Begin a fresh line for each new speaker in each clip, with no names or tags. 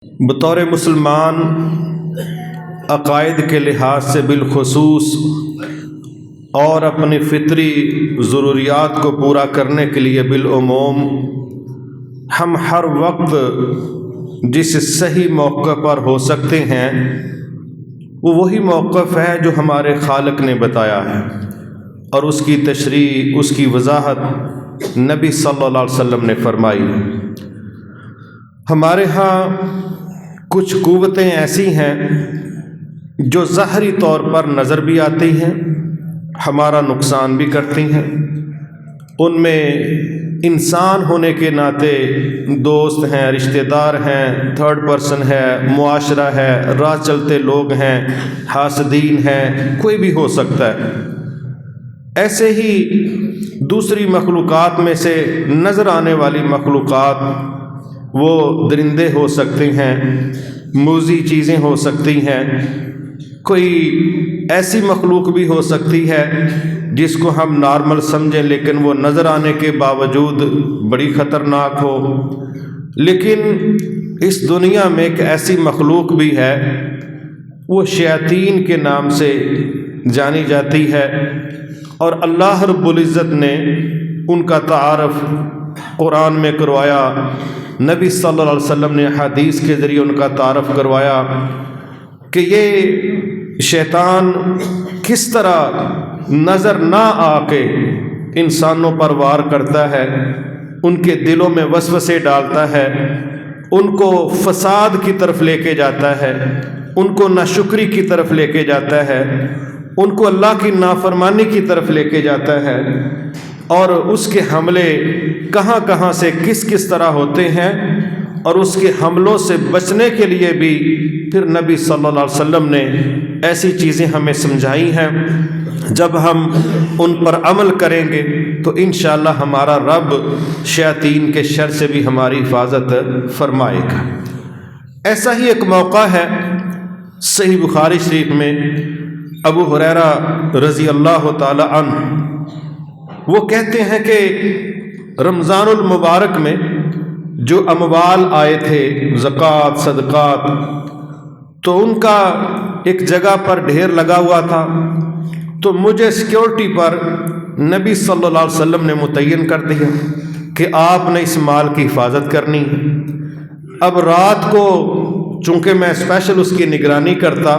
بطور مسلمان عقائد کے لحاظ سے بالخصوص اور اپنی فطری ضروریات کو پورا کرنے کے لیے بالعموم ہم ہر وقت جس صحیح موقع پر ہو سکتے ہیں وہ وہی موقف ہے جو ہمارے خالق نے بتایا ہے، اور اس کی تشریح، اس کی وضاحت نبی صلی اللہ علیہ وسلم نے فرمائی۔ ہمارے ہاں کچھ قوتیں ایسی ہیں جو ظاہری طور پر نظر بھی آتی ہیں، ہمارا نقصان بھی کرتی ہیں۔ ان میں انسان ہونے کے ناطے دوست ہیں، رشتہ دار ہیں، تھرڈ پرسن ہے، معاشرہ ہے، راہ چلتے لوگ ہیں، حاسدین ہیں، کوئی بھی ہو سکتا ہے۔ ایسے ہی دوسری مخلوقات میں سے نظر آنے والی مخلوقات، وہ درندے ہو سکتے ہیں، موذی چیزیں ہو سکتی ہیں، کوئی ایسی مخلوق بھی ہو سکتی ہے جس کو ہم نارمل سمجھیں لیکن وہ نظر آنے کے باوجود بڑی خطرناک ہو۔ لیکن اس دنیا میں ایک ایسی مخلوق بھی ہے، وہ شیاطین کے نام سے جانی جاتی ہے، اور اللہ رب العزت نے ان کا تعارف قرآن میں کروایا، نبی صلی اللہ علیہ وسلم نے حدیث کے ذریعے ان کا تعارف کروایا کہ یہ شیطان کس طرح نظر نہ آ کے انسانوں پر وار کرتا ہے، ان کے دلوں میں وسوسے ڈالتا ہے، ان کو فساد کی طرف لے کے جاتا ہے، ان کو ناشکری کی طرف لے کے جاتا ہے، ان کو اللہ کی نافرمانی کی طرف لے کے جاتا ہے، اور اس کے حملے کہاں کہاں سے کس کس طرح ہوتے ہیں، اور اس کے حملوں سے بچنے کے لیے بھی پھر نبی صلی اللہ علیہ وسلم نے ایسی چیزیں ہمیں سمجھائی ہیں۔ جب ہم ان پر عمل کریں گے تو انشاءاللہ ہمارا رب شیاطین کے شر سے بھی ہماری حفاظت فرمائے گا۔ ایسا ہی ایک موقع ہے صحیح بخاری شریف میں، ابو ہریرہ رضی اللہ تعالی عنہ وہ کہتے ہیں کہ رمضان المبارک میں جو اموال آئے تھے، زکوٰۃ، صدقات، تو ان کا ایک جگہ پر ڈھیر لگا ہوا تھا، تو مجھے سیکیورٹی پر نبی صلی اللہ علیہ وسلم نے متعین کر دیا کہ آپ نے اس مال کی حفاظت کرنی ہے۔ اب رات کو چونکہ میں اسپیشل اس کی نگرانی کرتا،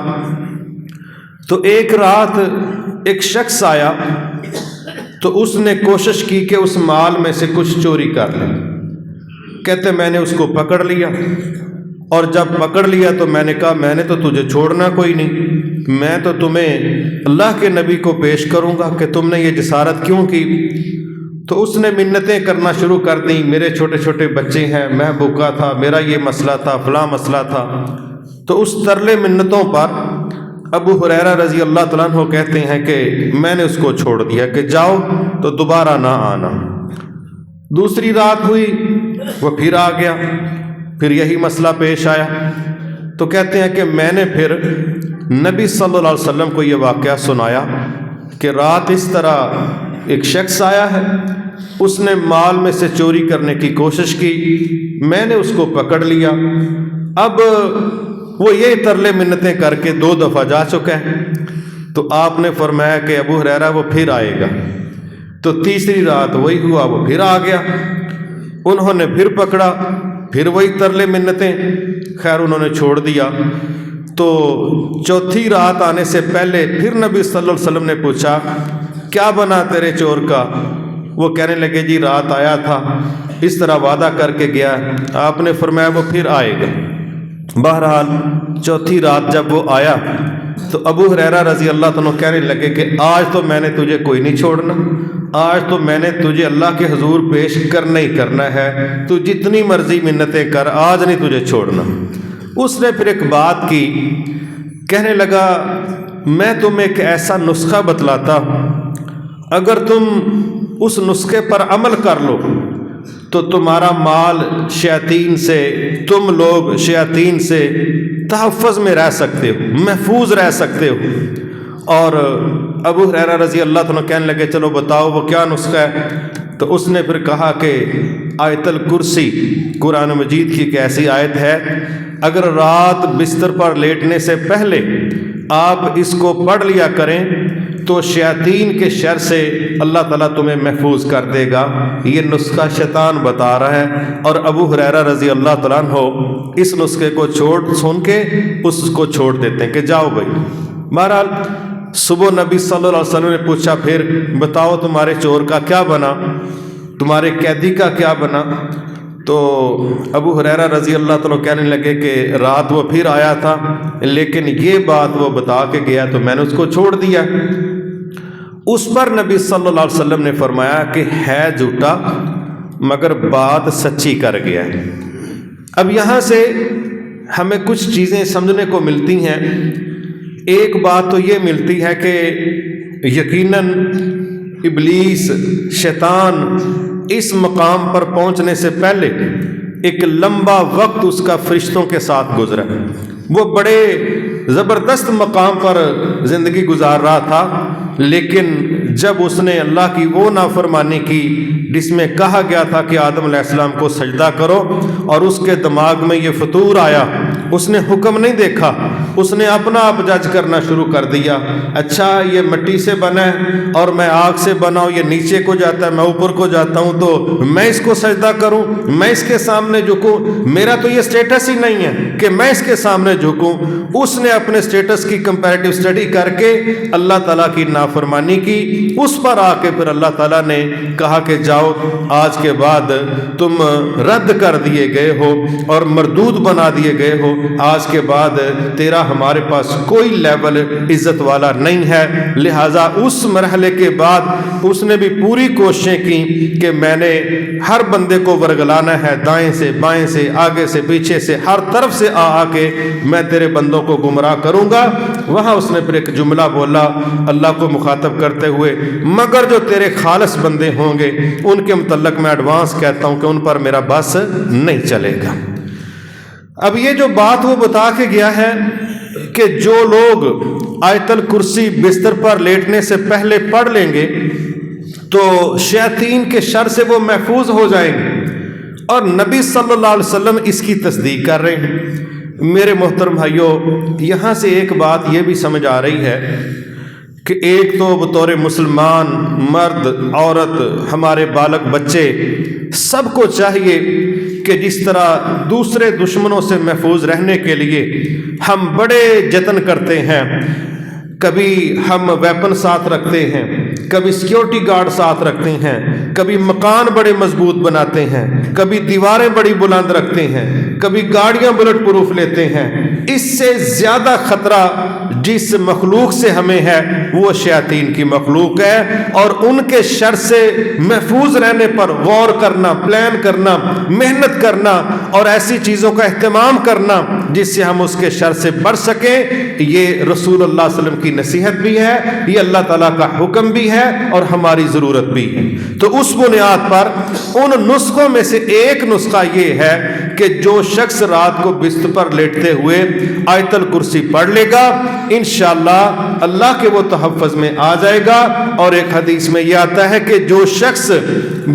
تو ایک رات ایک شخص آیا تو اس نے کوشش کی کہ اس مال میں سے کچھ چوری کر لے۔ کہتے میں نے اس کو پکڑ لیا، اور جب پکڑ لیا تو میں نے کہا میں نے تو تجھے چھوڑنا کوئی نہیں، میں تو تمہیں اللہ کے نبی کو پیش کروں گا کہ تم نے یہ جسارت کیوں کی۔ تو اس نے منتیں کرنا شروع کر دیں، میرے چھوٹے چھوٹے بچے ہیں، میں بھوکا تھا، میرا یہ مسئلہ تھا، فلاں مسئلہ تھا۔ تو اس ترلے منتوں پر ابو ہریرہ رضی اللہ تعالیٰ عنہ کہتے ہیں کہ میں نے اس کو چھوڑ دیا کہ جاؤ تو دوبارہ نہ آنا۔ دوسری رات ہوئی، وہ پھر آ گیا، پھر یہی مسئلہ پیش آیا، تو کہتے ہیں کہ میں نے پھر نبی صلی اللہ علیہ وسلم کو یہ واقعہ سنایا کہ رات اس طرح ایک شخص آیا ہے، اس نے مال میں سے چوری کرنے کی کوشش کی، میں نے اس کو پکڑ لیا۔ اب وہ یہ ترلے منتیں کر کے 2 دفعہ جا چکا ہے۔ تو آپ نے فرمایا کہ ابو ہریرہ وہ پھر آئے گا۔ تو تیسری رات وہی ہوا، وہ پھر آ گیا، انہوں نے پھر پکڑا، پھر وہی ترلے منتیں، خیر انہوں نے چھوڑ دیا۔ تو چوتھی رات آنے سے پہلے پھر نبی صلی اللہ علیہ وسلم نے پوچھا کیا بنا تیرے چور کا؟ وہ کہنے لگے جی رات آیا تھا، اس طرح وعدہ کر کے گیا۔ آپ نے فرمایا وہ پھر آئے گا۔ بہرحال چوتھی رات جب وہ آیا تو ابو ہریرہ رضی اللہ عنہ کہنے لگے کہ آج تو میں نے تجھے کوئی نہیں چھوڑنا، آج تو میں نے تجھے اللہ کے حضور پیش کرنا ہی کرنا ہے، تو جتنی مرضی منتیں کر، آج نہیں تجھے چھوڑنا۔ اس نے پھر ایک بات کی، کہنے لگا میں تمہیں ایک ایسا نسخہ بتلاتا ہوں، اگر تم اس نسخے پر عمل کر لو تو تمہارا مال شیاطین سے، تم لوگ شیاطین سے تحفظ میں رہ سکتے ہو، محفوظ رہ سکتے ہو۔ اور ابو ہریرہ رضی اللہ عنہ کہنے لگے چلو بتاؤ وہ کیا نسخہ ہے؟ تو اس نے پھر کہا کہ آیت الکرسی قرآن مجید کی ایک ایسی آیت ہے اگر رات بستر پر لیٹنے سے پہلے آپ اس کو پڑھ لیا کریں تو شیاطین کے شر سے اللہ تعالیٰ تمہیں محفوظ کر دے گا۔ یہ نسخہ شیطان بتا رہا ہے، اور ابو ہریرہ رضی اللہ تعالیٰ عنہ اس نسخے کو سن کے اس کو چھوڑ دیتے ہیں کہ جاؤ بھائی۔ بہرحال صبح نبی صلی اللہ علیہ وسلم نے پوچھا پھر بتاؤ تمہارے چور کا کیا بنا، تمہارے قیدی کا کیا بنا؟ تو ابو ہریرہ رضی اللہ تعالیٰ کہنے لگے کہ رات وہ پھر آیا تھا، لیکن یہ بات وہ بتا کے گیا تو میں نے اس کو چھوڑ دیا۔ اس پر نبی صلی اللہ علیہ وسلم نے فرمایا کہ ہے جھوٹا مگر بات سچی کر گیا ہے۔ اب یہاں سے ہمیں کچھ چیزیں سمجھنے کو ملتی ہیں۔ ایک بات تو یہ ملتی ہے کہ یقیناً ابلیس شیطان اس مقام پر پہنچنے سے پہلے ایک لمبا وقت اس کا فرشتوں کے ساتھ گزرا، وہ بڑے زبردست مقام پر زندگی گزار رہا تھا، لیکن جب اس نے اللہ کی وہ نافرمانی کی جس میں کہا گیا تھا کہ آدم علیہ السلام کو سجدہ کرو، اور اس کے دماغ میں یہ فطور آیا، اس نے حکم نہیں دیکھا، اس نے اپنا آپ جج کرنا شروع کر دیا، اچھا یہ مٹی سے بنا ہے اور میں آگ سے بنا ہوں، یہ نیچے کو جاتا ہے میں اوپر کو جاتا ہوں، تو میں اس کو سجدہ کروں، میں اس کے سامنے جھکوں، میرا تو یہ سٹیٹس ہی نہیں ہے کہ میں اس کے سامنے جھکوں۔ اس نے اپنے سٹیٹس کی کمپیریٹیو سٹڈی کر کے اللہ تعالیٰ کی نافرمانی کی، اس پر آ کے پھر اللہ تعالیٰ نے کہا کہ جاؤ آج کے بعد تم رد کر دیے گئے ہو اور مردود بنا دیے گئے ہو، آج کے بعد تیرا ہمارے پاس کوئی لیول عزت والا نہیں ہے۔ لہٰذا اس مرحلے کے بعد اس نے بھی پوری کوششیں کی کہ میں نے ہر بندے کو ورگلانا ہے، دائیں سے بائیں سے آگے سے پیچھے سے ہر طرف سے آ کے میں تیرے بندوں کو گمراہ کروں گا۔ وہاں اس نے پھر ایک جملہ بولا اللہ کو مخاطب کرتے ہوئے، مگر جو تیرے خالص بندے ہوں گے ان کے متعلق میں ایڈوانس کہتا ہوں کہ ان پر میرا بس نہیں چلے گا۔ اب یہ جو بات وہ بتا کے گیا ہے کہ جو لوگ آیت الکرسی بستر پر لیٹنے سے پہلے پڑھ لیں گے تو شیاطین کے شر سے وہ محفوظ ہو جائیں گے، اور نبی صلی اللہ علیہ وسلم اس کی تصدیق کر رہے ہیں۔ میرے محترم بھائیو، یہاں سے ایک بات یہ بھی سمجھ آ رہی ہے کہ ایک تو بطور مسلمان مرد عورت ہمارے بالغ بچے سب کو چاہیے کہ جس طرح دوسرے دشمنوں سے محفوظ رہنے کے لیے ہم بڑے جتن کرتے ہیں، کبھی ہم ویپن ساتھ رکھتے ہیں، کبھی سیکیورٹی گارڈ ساتھ رکھتے ہیں، کبھی مکان بڑے مضبوط بناتے ہیں، کبھی دیواریں بڑی بلند رکھتے ہیں، کبھی گاڑیاں بلٹ پروف لیتے ہیں، اس سے زیادہ خطرہ جس مخلوق سے ہمیں ہے وہ شیاطین کی مخلوق ہے، اور ان کے شر سے محفوظ رہنے پر غور کرنا، پلان کرنا، محنت کرنا اور ایسی چیزوں کا اہتمام کرنا جس سے ہم اس کے شر سے بچ سکیں، یہ رسول اللہ صلی اللہ علیہ وسلم کی نصیحت بھی ہے، یہ اللہ تعالیٰ کا حکم بھی ہے اور ہماری ضرورت بھی ہے۔ تو اس بنیاد پر ان نسخوں میں سے ایک نسخہ یہ ہے کہ جو شخص رات کو بستر پر لیٹتے ہوئے آیت الکرسی پڑھ لے گا انشاءاللہ اللہ کے وہ تحفظ میں آ جائے گا۔ اور ایک حدیث میں یہ آتا ہے کہ جو شخص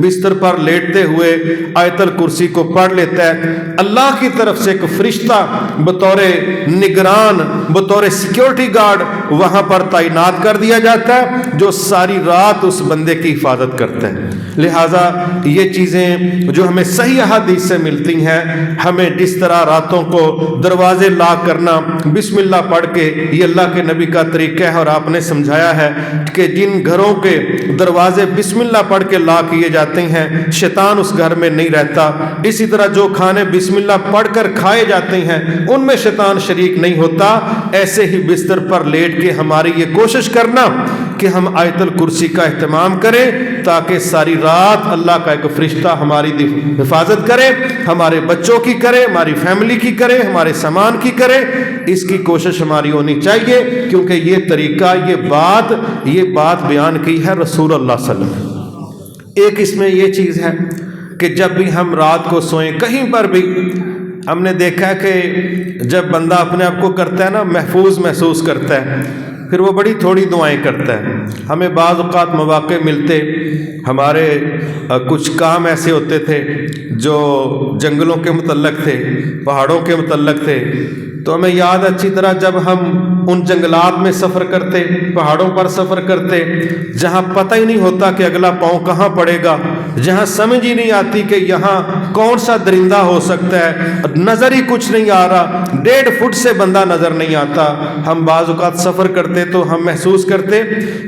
بستر پر لیٹتے ہوئے آیت الکرسی کو پڑھ لیتا ہے اللہ کی طرف سے ایک فرشتہ بطور نگران بطور سیکیورٹی گارڈ وہاں پر تعینات کر دیا جاتا ہے جو ساری رات اس بندے کی حفاظت کرتا ہے۔ لہٰذا یہ چیزیں جو ہمیں صحیح احادیث سے ملتی ہیں، ہمیں جس طرح راتوں کو دروازے لاک کرنا بسم اللہ پڑھ کے، یہ اللہ کے نبی کا طریقہ ہے اور آپ نے سمجھایا ہے کہ جن گھروں کے دروازے بسم اللہ پڑھ کے لاک کیے جاتے ہیں شیطان اس گھر میں نہیں رہتا۔ اسی طرح جو کھانے بسم اللہ پڑھ کر کھائے جاتے ہیں ان میں شیطان شریک نہیں ہوتا۔ ایسے ہی بستر پر لیٹ کے ہماری یہ کوشش کرنا کہ ہم آیت الکرسی کا اہتمام کریں تاکہ ساری رات اللہ کا ایک فرشتہ ہماری حفاظت کرے، ہمارے بچوں کی کرے، ہماری فیملی کی کرے، ہمارے سامان کی کرے۔ اس کی کوشش ہماری ہونی چاہیے کیونکہ یہ طریقہ یہ بات بیان کی ہے رسول اللہ صلی اللہ علیہ وسلم۔ ایک اس میں یہ چیز ہے کہ جب بھی ہم رات کو سوئیں کہیں پر بھی ہم نے دیکھا ہے کہ جب بندہ اپنے آپ کو کرتا ہے نا محفوظ محسوس کرتا ہے پھر وہ بڑی تھوڑی دعائیں کرتا ہے۔ ہمیں بعض اوقات مواقع ملتے ہمارے کچھ کام ایسے ہوتے تھے جو جنگلوں کے متعلق تھے، پہاڑوں کے متعلق تھے، تو ہمیں یاد اچھی طرح جب ہم ان جنگلات میں سفر کرتے، پہاڑوں پر سفر کرتے، جہاں پتہ ہی نہیں ہوتا کہ اگلا پاؤں کہاں پڑے گا، جہاں سمجھ ہی نہیں آتی کہ یہاں کون سا درندہ ہو سکتا ہے، نظر ہی کچھ نہیں آ رہا، 1.5 فٹ سے بندہ نظر نہیں آتا، ہم بعض اوقات سفر کرتے تو ہم محسوس کرتے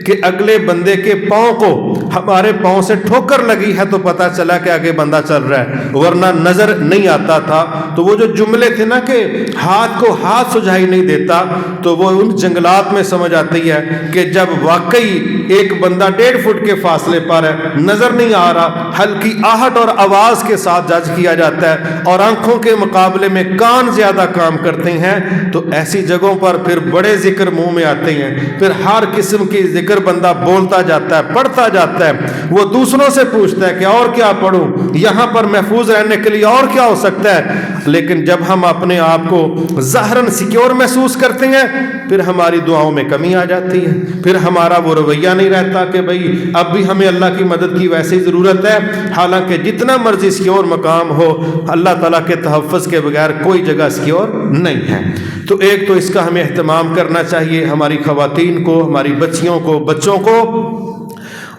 کہ اگلے بندے کے پاؤں کو ہمارے پاؤں سے ٹھوکر لگی ہے تو پتہ چلا کہ آگے بندہ چل رہا ہے، ورنہ نظر نہیں آتا تھا۔ تو وہ جو جملے تھے نا کہ ہاتھ کو ہاتھ سجھائی نہیں دیتا، تو وہ ان جنگلات میں سمجھ آتی ہے کہ جب واقعی ایک بندہ 1.5 فٹ کے فاصلے پر ہے، نظر نہیں آ رہا، ہلکی آہٹ اور آواز کے ساتھ جج کیا جاتا ہے اور آنکھوں کے مقابلے میں کان زیادہ کام کرتے ہیں، تو ایسی جگہوں پر پھر بڑے ذکر منہ میں آتے ہیں، پھر ہر قسم کی ذکر بندہ بولتا جاتا ہے، پڑھتا جاتا ہے، وہ دوسروں سے پوچھتا ہے کہ اور کیا پڑھوں، یہاں پر محفوظ رہنے کے لیے اور کیا ہو سکتا ہے۔ لیکن جب ہم اپنے آپ کو ظاہراً سیکیور محسوس کرتے ہیں، پھر ہماری دعاؤں میں کمی آ جاتی ہے، پھر ہمارا وہ رویہ نہیں رہتا کہ بھئی اب بھی ہمیں اللہ کی مدد کی ویسے ہی ضرورت ہے، حالانکہ جتنا مرضی سیکیور مقام ہو، اللہ تعالیٰ کے تحفظ کے بغیر کوئی جگہ سیکیور نہیں ہے۔ تو ایک تو اس کا ہمیں اہتمام کرنا چاہیے، ہماری خواتین کو، ہماری بچیوں کو، بچوں کو،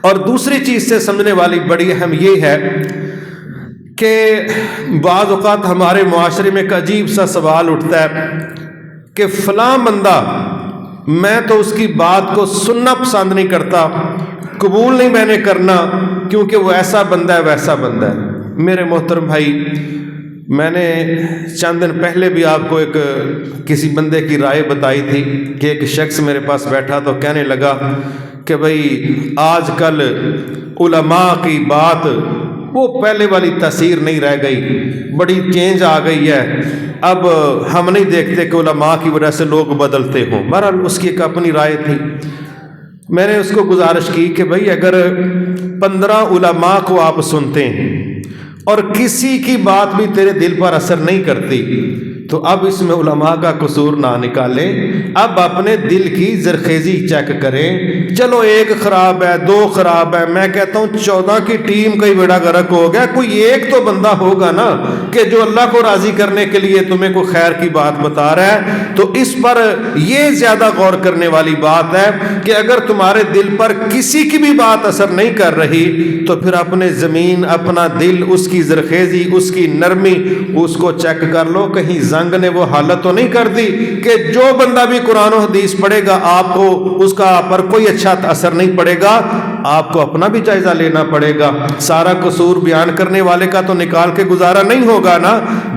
اور دوسری چیز سے سمجھنے والی بڑی اہم یہ ہے کہ بعض اوقات ہمارے معاشرے میں ایک عجیب سا سوال اٹھتا ہے کہ فلاں بندہ، میں تو اس کی بات کو سننا پسند نہیں کرتا، قبول نہیں میں نے کرنا، کیونکہ وہ ایسا بندہ ہے ویسا بندہ ہے۔ میرے محترم بھائی، میں نے چند دن پہلے بھی آپ کو ایک کسی بندے کی رائے بتائی تھی کہ ایک شخص میرے پاس بیٹھا تو کہنے لگا کہ بھئی آج کل علماء کی بات وہ پہلے والی تاثیر نہیں رہ گئی، بڑی چینج آ گئی ہے، اب ہم نہیں دیکھتے کہ علماء کی وجہ سے لوگ بدلتے ہوں۔ بہرحال اس کی ایک اپنی رائے تھی۔ میں نے اس کو گزارش کی کہ بھئی اگر 15 علماء کو آپ سنتے ہیں اور کسی کی بات بھی تیرے دل پر اثر نہیں کرتی، تو اب اس میں علماء کا قصور نہ نکالیں، اب اپنے دل کی زرخیزی چیک کریں۔ چلو ایک خراب ہے، 2 خراب ہے، میں کہتا ہوں 14 کی ٹیم کا ہی بیڑا غرق ہو گیا، کوئی ایک تو بندہ ہوگا نا کہ جو اللہ کو راضی کرنے کے لیے تمہیں کوئی خیر کی بات بتا رہا ہے۔ تو اس پر یہ زیادہ غور کرنے والی بات ہے کہ اگر تمہارے دل پر کسی کی بھی بات اثر نہیں کر رہی، تو پھر اپنے زمین، اپنا دل، اس کی زرخیزی، اس کی نرمی، اس کو چیک کر لو، کہیں زنگ نے وہ حالت تو نہیں کر دی کہ جو بندہ بھی قرآن و حدیث پڑھے گا آپ کو اس کا پر کوئی اچھا اثر نہیں پڑے گا۔ آپ کو اپنا بھی جائزہ لینا پڑے گا، سارا قصور بیان کرنے والے کا تو نکال کے گزارا نہیں ہوگا نا،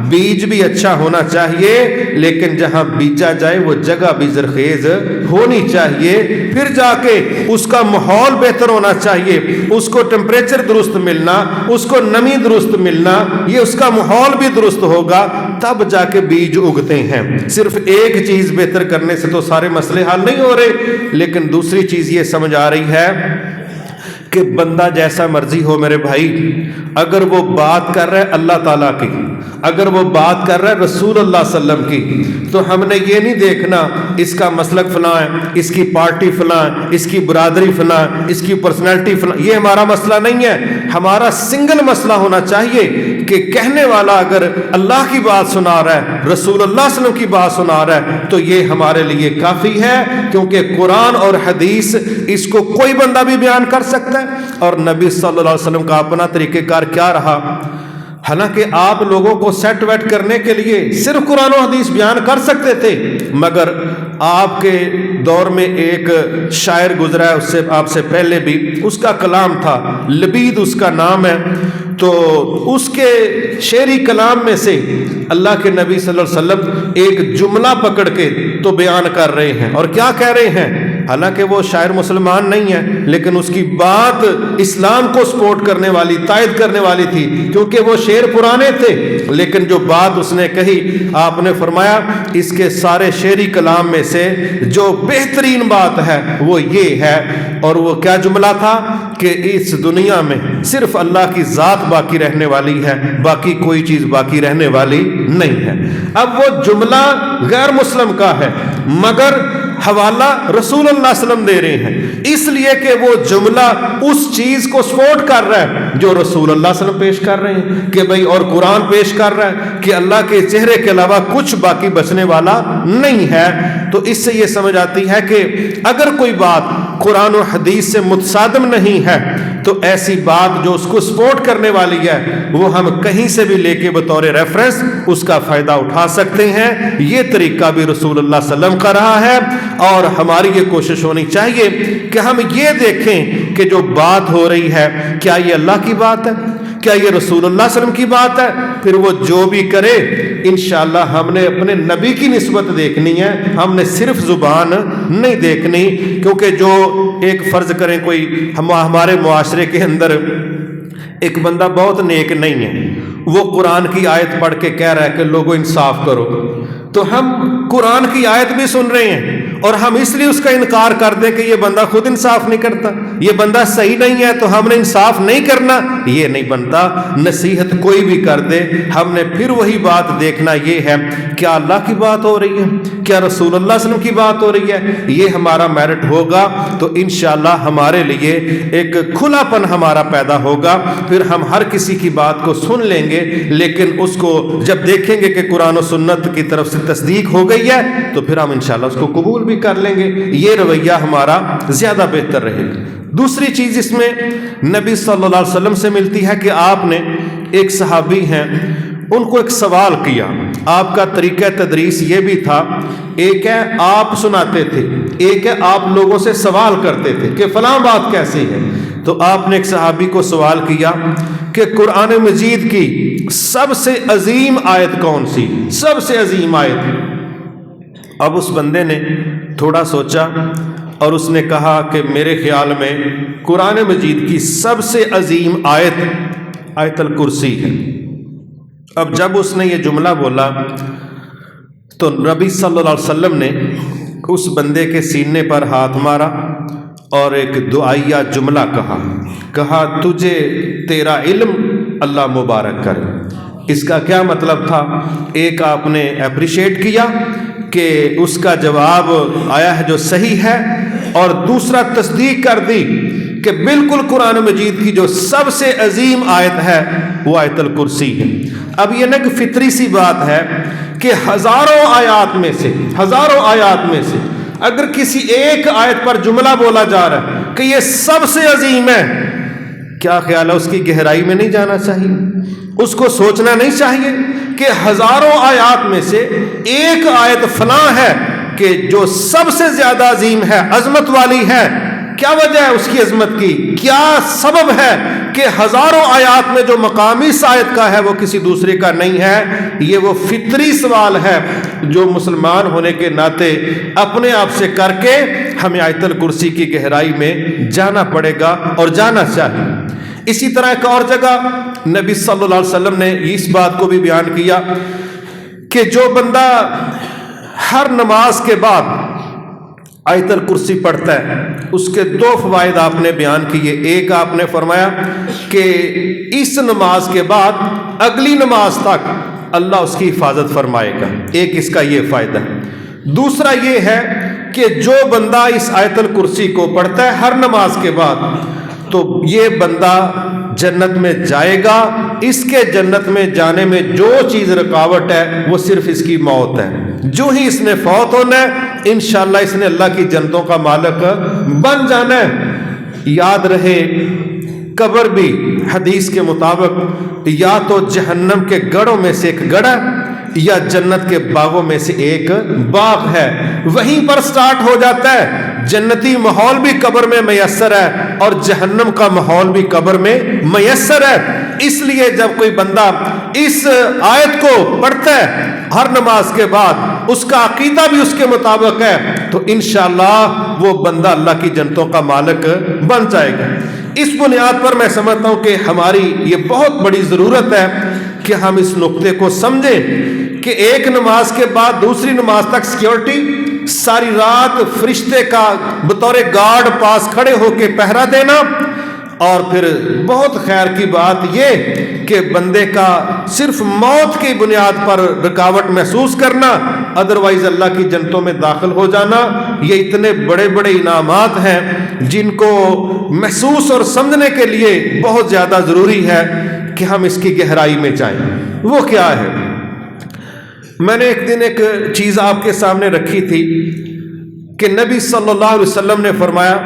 بیج بھی اچھا ہونا چاہیے، لیکن جہاں بیچا جائے وہ جگہ بھی زرخیز ہونی چاہیے، پھر جا کے اس کا ماحول بہتر ہونا چاہیے، اس کو ٹمپریچر درست ملنا، اس کو نمی درست ملنا، یہ اس کا ماحول بھی درست ہوگا، تب جا کے بیج اگتے ہیں۔ صرف ایک چیز بہتر کرنے سے تو سارے مسئلے حل نہیں ہو رہے، لیکن دوسری چیز یہ سمجھ آ رہی ہے کہ بندہ جیسا مرضی ہو میرے بھائی، اگر وہ بات کر رہا ہے اللہ تعالیٰ کی، اگر وہ بات کر رہا ہے رسول اللہ صلی اللہ علیہ وسلم کی، تو ہم نے یہ نہیں دیکھنا اس کا مسلک فلاں ہے، اس کی پارٹی فلاں ہے، اس کی برادری فلاں ہے، اس کی پرسنالٹی فلاں، یہ ہمارا مسئلہ نہیں ہے۔ ہمارا سنگل مسئلہ ہونا چاہیے کہ کہنے والا اگر اللہ کی بات سنا رہا ہے، رسول اللہ صلی اللہ علیہ وسلم کی بات سنا رہا ہے، تو یہ ہمارے لیے کافی ہے، کیونکہ قرآن اور حدیث اس کو کوئی بندہ بھی بیان کر سکتا ہے۔ اور نبی صلی اللہ علیہ وسلم کا اپنا طریقہ کار کیا رہا؟ حالانکہ آپ لوگوں کو سیٹ ویٹ کرنے کے لیے صرف قرآن و حدیث بیان کر سکتے تھے، مگر آپ کے دور میں ایک شاعر گزرا ہے، اس سے آپ سے پہلے بھی، اس کا کلام تھا، لبید اس کا نام ہے، تو اس کے شعری کلام میں سے اللہ کے نبی صلی اللہ علیہ وسلم ایک جملہ پکڑ کے تو بیان کر رہے ہیں، اور کیا کہہ رہے ہیں؟ حالانکہ وہ شاعر مسلمان نہیں ہے، لیکن اس کی بات اسلام کو سپورٹ کرنے والی، تائید کرنے والی تھی، کیونکہ وہ شعر پرانے تھے، لیکن جو بات اس نے کہی، آپ نے فرمایا اس کے سارے شعری کلام میں سے جو بہترین بات ہے وہ یہ ہے، اور وہ کیا جملہ تھا کہ اس دنیا میں صرف اللہ کی ذات باقی رہنے والی ہے، باقی کوئی چیز باقی رہنے والی نہیں ہے۔ اب وہ جملہ غیر مسلم کا ہے، مگر حوالہ رسول اللہ صلی اللہ علیہ وسلم دے رہے ہیں، اس لیے کہ وہ جملہ اس چیز کو سپورٹ کر رہا ہے جو رسول اللہ صلی اللہ علیہ وسلم پیش کر رہے ہیں کہ بھئی، اور قرآن پیش کر رہا ہے کہ اللہ کے چہرے کے علاوہ کچھ باقی بچنے والا نہیں ہے۔ تو اس سے یہ سمجھ آتی ہے کہ اگر کوئی بات قرآن و حدیث سے متصادم نہیں ہے تو ایسی بات جو اس کو سپورٹ کرنے والی ہے وہ ہم کہیں سے بھی لے کے بطور ریفرنس اس کا فائدہ اٹھا سکتے ہیں۔ یہ طریقہ بھی رسول اللہ صلی اللہ علیہ وسلم کا رہا ہے، اور ہماری یہ کوشش ہونی چاہیے کہ ہم یہ دیکھیں کہ جو بات ہو رہی ہے کیا یہ اللہ کی بات ہے، کیا یہ رسول اللہ صلی اللہ علیہ وسلم کی بات ہے۔ پھر وہ جو بھی کرے انشاءاللہ ہم نے اپنے نبی کی نسبت دیکھنی ہے، ہم نے صرف زبان نہیں دیکھنی، کیونکہ جو ایک فرض کریں کوئی ہمارے معاشرے کے اندر ایک بندہ بہت نیک نہیں ہے، وہ قرآن کی آیت پڑھ کے کہہ رہا ہے کہ لوگوں انصاف کرو، تو ہم قرآن کی آیت بھی سن رہے ہیں اور ہم اس لیے اس کا انکار کر دیں کہ یہ بندہ خود انصاف نہیں کرتا، یہ بندہ صحیح نہیں ہے تو ہم نے انصاف نہیں کرنا، یہ نہیں بنتا۔ نصیحت کوئی بھی کر دے، ہم نے پھر وہی بات دیکھنا یہ ہے کیا اللہ کی بات ہو رہی ہے، کیا رسول اللہ صلی اللہ علیہ وسلم کی بات ہو رہی ہے، یہ ہمارا میرٹ ہوگا تو انشاءاللہ ہمارے لیے ایک کھلا پن ہمارا پیدا ہوگا، پھر ہم ہر کسی کی بات کو سن لیں گے، لیکن اس کو جب دیکھیں گے کہ قرآن و سنت کی طرف سے تصدیق ہو گئی ہے تو پھر ہم انشاءاللہ اس کو قبول بھی کر لیں گے۔ یہ رویہ ہمارا زیادہ بہتر رہے گا۔ دوسری چیز اس میں نبی صلی اللہ علیہ وسلم سے ملتی ہے کہ آپ نے ایک صحابی ہیں، ان کو ایک سوال کیا۔ آپ کا طریقہ تدریس یہ بھی تھا، ایک ہے آپ سناتے تھے، ایک ہے آپ لوگوں سے سوال کرتے تھے کہ فلاں بات کیسی ہے۔ تو آپ نے ایک صحابی کو سوال کیا کہ قرآن مجید کی سب سے عظیم آیت کون سی، سب سے عظیم آیت۔ اب اس بندے نے تھوڑا سوچا اور اس نے کہا کہ میرے خیال میں قرآن مجید کی سب سے عظیم آیت آیت الکرسی ہے۔ اب جب اس نے یہ جملہ بولا تو نبی صلی اللہ علیہ وسلم نے اس بندے کے سینے پر ہاتھ مارا اور ایک دعائیہ جملہ کہا تجھے تیرا علم اللہ مبارک کرے۔ اس کا کیا مطلب تھا؟ ایک آپ نے اپریشیٹ کیا کہ اس کا جواب آیا ہے جو صحیح ہے، اور دوسرا تصدیق کر دی کہ بالکل قرآن مجید کی جو سب سے عظیم آیت ہے وہ آیت الکرسی ہے۔ اب یہ نہ کہ فطری سی بات ہے کہ ہزاروں آیات میں سے اگر کسی ایک آیت پر جملہ بولا جا رہا ہے کہ یہ سب سے عظیم ہے، کیا خیال ہے اس کی گہرائی میں نہیں جانا چاہیے؟ اس کو سوچنا نہیں چاہیے کہ ہزاروں آیات میں سے ایک آیت فلاں ہے کہ جو سب سے زیادہ عظیم ہے، عظمت والی ہے؟ کیا وجہ ہے اس کی عظمت کی؟ کیا سبب ہے کہ ہزاروں آیات میں جو مقام اس آیت کا ہے وہ کسی دوسرے کا نہیں ہے؟ یہ وہ فطری سوال ہے جو مسلمان ہونے کے ناطے اپنے آپ سے کر کے ہمیں آیت الکرسی کی گہرائی میں جانا پڑے گا اور جانا چاہیے۔ اسی طرح ایک اور جگہ نبی صلی اللہ علیہ وسلم نے اس بات کو بھی بیان کیا کہ جو بندہ ہر نماز کے بعد آیت الکرسی پڑھتا ہے اس کے دو فوائد آپ نے بیان کیے۔ ایک آپ نے فرمایا کہ اس نماز کے بعد اگلی نماز تک اللہ اس کی حفاظت فرمائے گا، ایک اس کا یہ فائدہ ہے۔ دوسرا یہ ہے کہ جو بندہ اس آیت الکرسی کو پڑھتا ہے ہر نماز کے بعد تو یہ بندہ جنت میں جائے گا، اس کے جنت میں جانے میں جو چیز رکاوٹ ہے وہ صرف اس کی موت ہے۔ جو ہی اس نے فوت ہونا ہے انشاءاللہ اس نے اللہ کی جنتوں کا مالک بن جانا ہے۔ یاد رہے قبر بھی حدیث کے مطابق یا تو جہنم کے گڑھوں میں سے ایک گڑھ یا جنت کے باغوں میں سے ایک باغ ہے، وہیں پر سٹارٹ ہو جاتا ہے۔ جنتی ماحول بھی قبر میں میسر ہے اور جہنم کا ماحول بھی قبر میں میسر ہے۔ اس لیے جب کوئی بندہ اس آیت کو پڑھتا ہے ہر نماز کے بعد، اس کا عقیدہ بھی اس کے مطابق ہے، تو انشاءاللہ وہ بندہ اللہ کی جنتوں کا مالک بن جائے گا۔ اس بنیاد پر میں سمجھتا ہوں کہ ہماری یہ بہت بڑی ضرورت ہے کہ ہم اس نقطے کو سمجھیں کہ ایک نماز کے بعد دوسری نماز تک سیکیورٹی، ساری رات فرشتے کا بطور گارڈ پاس کھڑے ہو کے پہرا دینا، اور پھر بہت خیر کی بات یہ کہ بندے کا صرف موت کی بنیاد پر رکاوٹ محسوس کرنا، ادروائز اللہ کی جنتوں میں داخل ہو جانا، یہ اتنے بڑے بڑے انعامات ہیں جن کو محسوس اور سمجھنے کے لیے بہت زیادہ ضروری ہے کہ ہم اس کی گہرائی میں جائیں۔ وہ کیا ہے؟ میں نے ایک دن ایک چیز آپ کے سامنے رکھی تھی کہ نبی صلی اللہ علیہ وسلم نے فرمایا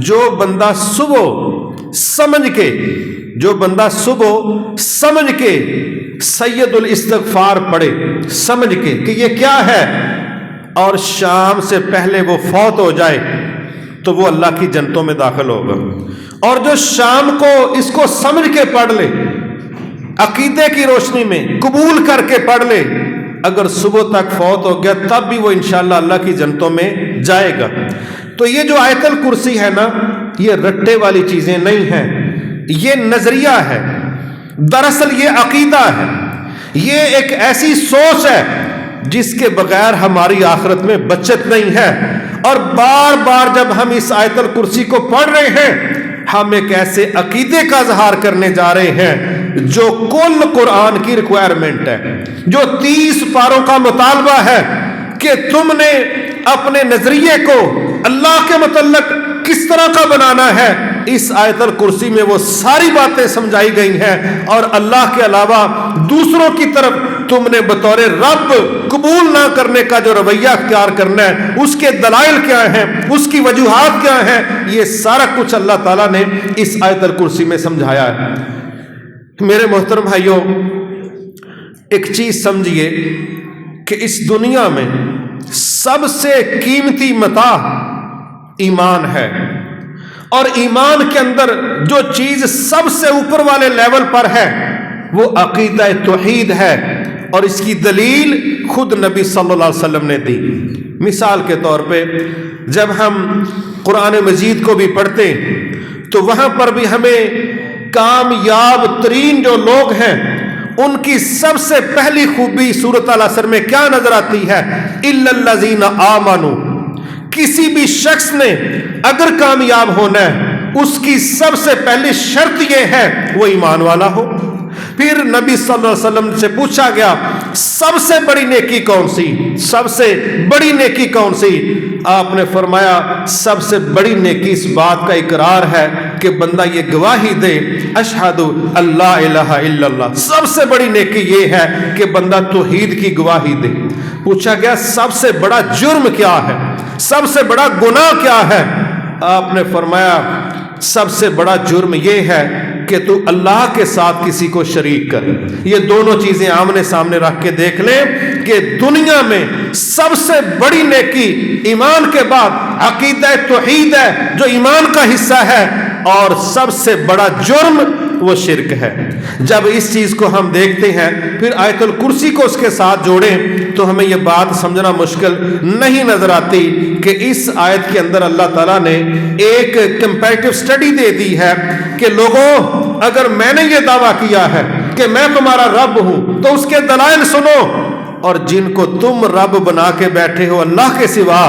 جو بندہ صبح سمجھ کے سید الاستغفار پڑھے، سمجھ کے کہ یہ کیا ہے، اور شام سے پہلے وہ فوت ہو جائے تو وہ اللہ کی جنتوں میں داخل ہوگا۔ اور جو شام کو اس کو سمجھ کے پڑھ لے، عقیدے کی روشنی میں قبول کر کے پڑھ لے، اگر صبح تک فوت ہو گیا تب بھی وہ انشاءاللہ اللہ کی جنتوں میں جائے گا۔ تو یہ جو آیت الکرسی ہے نا، یہ رٹے والی چیزیں نہیں ہیں، یہ نظریہ ہے، دراصل یہ عقیدہ ہے، یہ ایک ایسی سوچ ہے جس کے بغیر ہماری آخرت میں بچت نہیں ہے۔ اور بار بار جب ہم اس آیت الکرسی کو پڑھ رہے ہیں، ہم ایک ایسے عقیدے کا اظہار کرنے جا رہے ہیں جو کل قرآن کی ریکوائرمنٹ ہے، جو 30 پاروں کا مطالبہ ہے کہ تم نے اپنے نظریے کو اللہ کے متعلق کس طرح کا بنانا ہے۔ اس آیت الکرسی میں وہ ساری باتیں سمجھائی گئی ہیں، اور اللہ کے علاوہ دوسروں کی طرف تم نے بطور رب قبول نہ کرنے کا جو رویہ اختیار کرنا ہے، اس کے دلائل کیا ہیں، اس کی وجوہات کیا ہیں، یہ سارا کچھ اللہ تعالیٰ نے اس آیت الکرسی میں سمجھایا ہے۔ میرے محترم بھائیوں، ایک چیز سمجھیے کہ اس دنیا میں سب سے قیمتی متاع ایمان ہے، اور ایمان کے اندر جو چیز سب سے اوپر والے لیول پر ہے وہ عقیدہ توحید ہے، اور اس کی دلیل خود نبی صلی اللہ علیہ وسلم نے دی۔ مثال کے طور پہ جب ہم قرآن مجید کو بھی پڑھتے تو وہاں پر بھی ہمیں کامیاب ترین جو لوگ ہیں ان کی سب سے پہلی خوبی سورۃ العصر میں کیا نظر آتی ہے؟ الا الذین آمنوا۔ کسی بھی شخص نے اگر کامیاب ہونا ہے، اس کی سب سے پہلی شرط یہ ہے وہ ایمان والا ہو۔ پھر نبی صلی اللہ علیہ وسلم سے پوچھا گیا سب سے بڑی نیکی کون سی، سب سے بڑی نیکی کون سی؟ آپ نے فرمایا سب سے بڑی نیکی اس بات کا اقرار ہے کہ بندہ یہ گواہی دے اشہد اللہ الہ الا اللہ۔ سب سے بڑی نیکی یہ ہے کہ بندہ توحید کی گواہی دے۔ پوچھا گیا سب سے بڑا جرم کیا ہے، سب سے بڑا گناہ کیا ہے؟ آپ نے فرمایا سب سے بڑا جرم یہ ہے کہ تو اللہ کے ساتھ کسی کو شریک کرے۔ یہ دونوں چیزیں آمنے سامنے رکھ کے دیکھ لیں کہ دنیا میں سب سے بڑی نیکی ایمان کے بعد عقیدہ توحید ہے جو ایمان کا حصہ ہے، اور سب سے بڑا جرم وہ شرک ہے۔ جب اس چیز کو ہم دیکھتے ہیں پھر آیت الکرسی کو اس کے ساتھ جوڑیں تو ہمیں یہ بات سمجھنا مشکل نہیں نظر آتی کہ اس آیت کے اندر اللہ تعالیٰ نے ایک کمپیریٹیو سٹڈی دے دی ہے کہ لوگوں اگر میں نے یہ دعویٰ کیا ہے کہ میں تمہارا رب ہوں تو اس کے دلائل سنو، اور جن کو تم رب بنا کے بیٹھے ہو اللہ کے سوا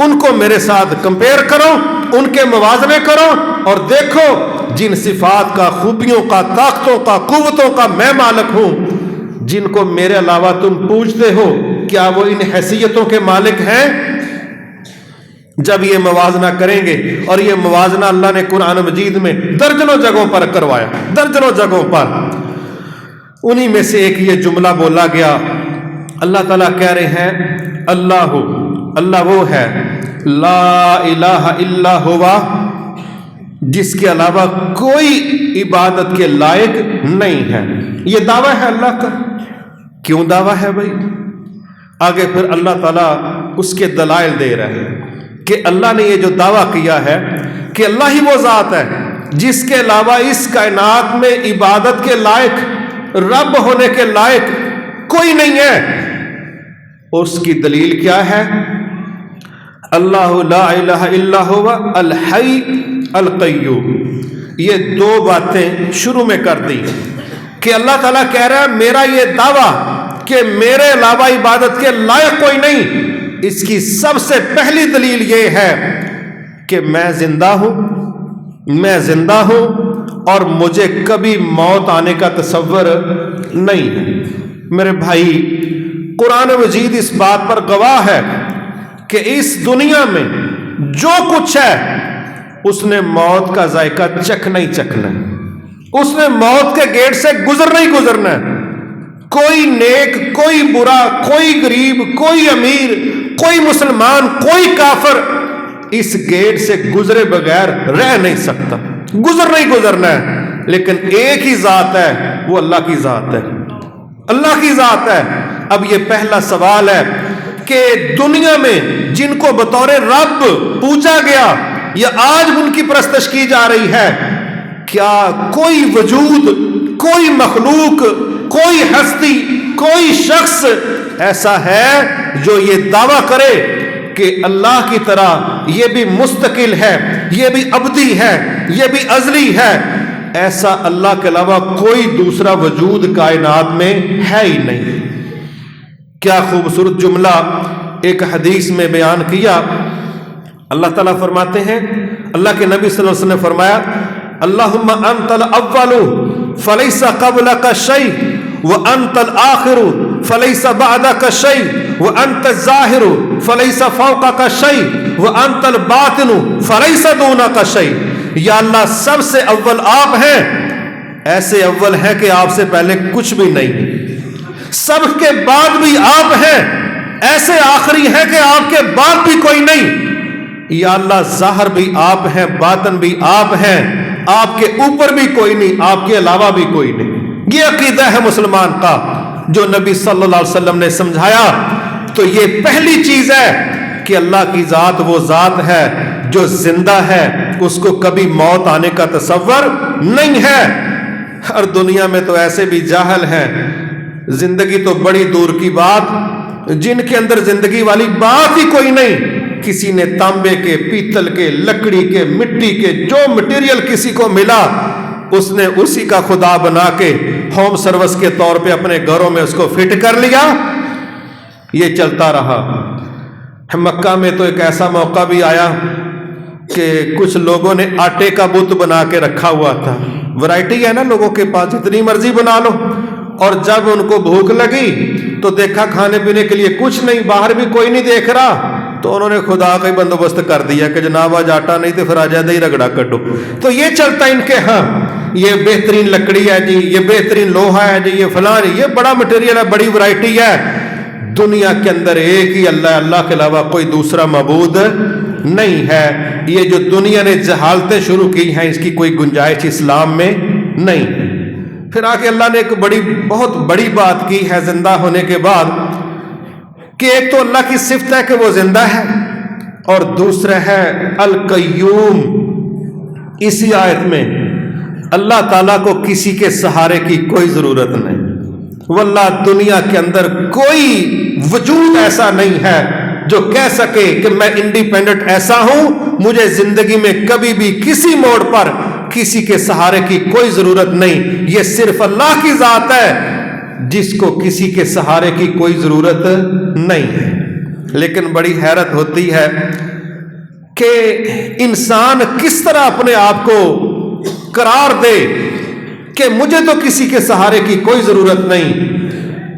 ان کو میرے ساتھ کمپیئر کرو، ان کے موازنے کرو، اور دیکھو جن صفات کا، خوبیوں کا، طاقتوں کا، قوتوں کا میں مالک ہوں، جن کو میرے علاوہ تم پوجتے ہو، کیا وہ ان حیثیتوں کے مالک ہیں؟ جب یہ موازنہ کریں گے، اور یہ موازنہ اللہ نے قرآن مجید میں درجنوں جگہوں پر کروایا، درجنوں جگہوں پر، انہی میں سے ایک یہ جملہ بولا گیا۔ اللہ تعالیٰ کہہ رہے ہیں اللہ وہ ہے لا الہ الا ہوا، جس کے علاوہ کوئی عبادت کے لائق نہیں ہے۔ یہ دعویٰ ہے اللہ کا۔ کیوں دعویٰ ہے بھائی؟ آگے پھر اللہ تعالیٰ اس کے دلائل دے رہے ہیں کہ اللہ نے یہ جو دعویٰ کیا ہے کہ اللہ ہی وہ ذات ہے جس کے علاوہ اس کائنات میں عبادت کے لائق، رب ہونے کے لائق کوئی نہیں ہے۔ اس کی دلیل کیا ہے؟ اللہ لا الہ الا ہوا الحی القیوم۔ یہ دو باتیں شروع میں کر دی کہ اللہ تعالیٰ کہہ رہا ہے میرا یہ دعویٰ کہ میرے علاوہ عبادت کے لائق کوئی نہیں، اس کی سب سے پہلی دلیل یہ ہے کہ میں زندہ ہوں، میں زندہ ہوں اور مجھے کبھی موت آنے کا تصور نہیں ہے۔ میرے بھائی، قرآن مجید اس بات پر گواہ ہے کہ اس دنیا میں جو کچھ ہے اس نے موت کا ذائقہ چکھنا ہی چکھنا ہے، اس نے موت کے گیٹ سے گزرنا ہی گزرنا ہے۔ کوئی نیک، کوئی برا، کوئی غریب، کوئی امیر، کوئی مسلمان، کوئی کافر اس گیٹ سے گزرے بغیر رہ نہیں سکتا، گزرنا ہی گزرنا ہے۔ لیکن ایک ہی ذات ہے، وہ اللہ کی ذات ہے، اللہ کی ذات ہے۔ اب یہ پہلا سوال ہے کہ دنیا میں جن کو بطور رب پوجا گیا یا آج ان کی پرستش کی جا رہی ہے، کیا کوئی وجود، کوئی مخلوق، کوئی ہستی، کوئی شخص ایسا ہے جو یہ دعویٰ کرے کہ اللہ کی طرح یہ بھی مستقل ہے، یہ بھی ابدی ہے، یہ بھی ازلی ہے؟ ایسا اللہ کے علاوہ کوئی دوسرا وجود کائنات میں ہے ہی نہیں۔ کیا خوبصورت جملہ ایک حدیث میں بیان کیا۔ اللہ تعالیٰ فرماتے ہیں، اللہ کے نبی صلی اللہ علیہ وسلم نے فرمایا، اللہم انت الاول فلیس قبلک شیء وانت الآخر فلیس بعدک شیء وانت الظاہر فلیس فوقک شیء وانت الباطن فلیس دونک شیء۔ یا اللہ، سب سے اول آپ ہیں، ایسے اول ہیں کہ آپ سے پہلے کچھ بھی نہیں، سب کے بعد بھی آپ ہیں، ایسے آخری ہیں کہ آپ کے بعد بھی کوئی نہیں۔ یا اللہ، ظاہر بھی آپ ہیں، باطن بھی آپ ہیں، آپ کے اوپر بھی کوئی نہیں، آپ کے علاوہ بھی کوئی نہیں۔ یہ عقیدہ ہے مسلمان کا جو نبی صلی اللہ علیہ وسلم نے سمجھایا۔ تو یہ پہلی چیز ہے کہ اللہ کی ذات وہ ذات ہے جو زندہ ہے، اس کو کبھی موت آنے کا تصور نہیں ہے۔ اور دنیا میں تو ایسے بھی جاہل ہیں، زندگی تو بڑی دور کی بات، جن کے اندر زندگی والی بات ہی کوئی نہیں۔ کسی نے تانبے کے، پیتل کے، لکڑی کے، مٹی کے، جو مٹیریل کسی کو ملا اس نے اسی کا خدا بنا کے ہوم سروس کے طور پہ اپنے گھروں میں اس کو فٹ کر لیا۔ یہ چلتا رہا۔ مکہ میں تو ایک ایسا موقع بھی آیا کہ کچھ لوگوں نے آٹے کا بت بنا کے رکھا ہوا تھا۔ ورائٹی ہے نا لوگوں کے پاس، جتنی مرضی بنا لو۔ اور جب ان کو بھوک لگی تو دیکھا کھانے پینے کے لیے کچھ نہیں، باہر بھی کوئی نہیں دیکھ رہا، تو انہوں نے خدا کا ہی بندوبست کر دیا کہ جناب آج آٹا نہیں تو پھر آ جائے دہی رگڑا کڈو۔ تو یہ چلتا ان کے ہاں، یہ بہترین لکڑی ہے جی، یہ بہترین لوہا ہے جی، یہ فلاں، یہ بڑا مٹیریل ہے، بڑی ورائٹی ہے۔ دنیا کے اندر ایک ہی اللہ ہے، اللہ کے علاوہ کوئی دوسرا معبود نہیں ہے۔ یہ جو دنیا نے جہالتیں شروع کی ہیں، اس کی کوئی گنجائش اسلام میں نہیں۔ پھر آ کے اللہ نے ایک بہت بڑی بات کی ہے زندہ ہونے کے بعد، کہ ایک تو اللہ کی صفت ہے کہ وہ زندہ ہے، اور دوسرا ہے القیوم۔ اسی آیت میں اللہ تعالیٰ کو کسی کے سہارے کی کوئی ضرورت نہیں۔ واللہ دنیا کے اندر کوئی وجود ایسا نہیں ہے جو کہہ سکے کہ میں انڈیپینڈنٹ ایسا ہوں، مجھے زندگی میں کبھی بھی کسی موڑ پر کسی کے سہارے کی کوئی ضرورت نہیں۔ یہ صرف اللہ کی ذات ہے جس کو کسی کے سہارے کی کوئی ضرورت نہیں ہے۔ لیکن بڑی حیرت ہوتی ہے کہ انسان کس طرح اپنے آپ کو قرار دے کہ مجھے تو کسی کے سہارے کی کوئی ضرورت نہیں۔